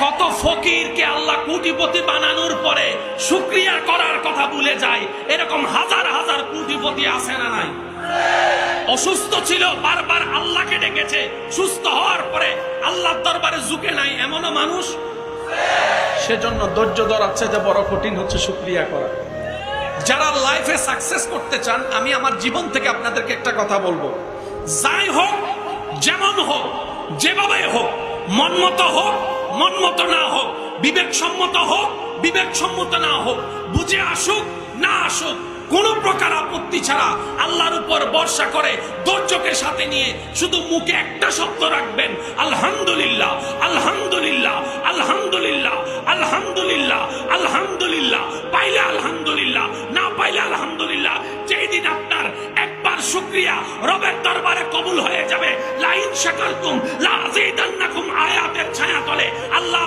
কত ফকিরকে আল্লাহ কোটিপতি বানানোর পরে শুকরিয়া করার কথা ভুলে যায়। এরকম হাজার হাজার কোটিপতি আছে না নাই? অসুস্থ ছিল, বারবার আল্লাহকে ডেকেছে, সুস্থ হওয়ার পরে আল্লাহর দরবারে ঝুঁকে নাই এমনও মানুষ। সেজন্য ধৈর্য ধরার চেয়ে বড় কঠিন হচ্ছে শুকরিয়া করা। যারা লাইফে সাকসেস করতে চান, আমি আমার জীবন থেকে আপনাদেরকে একটা কথা বলবো, যাই হোক, যেমন হোক, যেভাবে হোক, মন মতো হোক, মন মতো না হোক, বিবেকসম্মত হোক, বিবেকসম্মত না হোক, বুঝে আসুক না আসুক, কোন প্রকার আপত্তি ছাড়া আল্লাহর উপর ভরসা করে ধৈর্যকে সাথে নিয়ে শুধু মুখে একটা শব্দ রাখবেন, আলহামদুলিল্লাহ, আলহামদুলিল্লাহ, আলহামদুলিল্লাহ, আলহামদুলিল্লাহ, আলহামদুলিল্লাহ। পাইলে আলহামদুলিল্লাহ, না পাইলে আলহামদুলিল্লাহ। যেই দিন আপনার একবার শুকরিয়া রবের দরবারে কবুল হয়ে যাবে, লা ইন শাকারতুম লা আযীদান্নাকুম আয়াতের ছায়া তলে আল্লাহ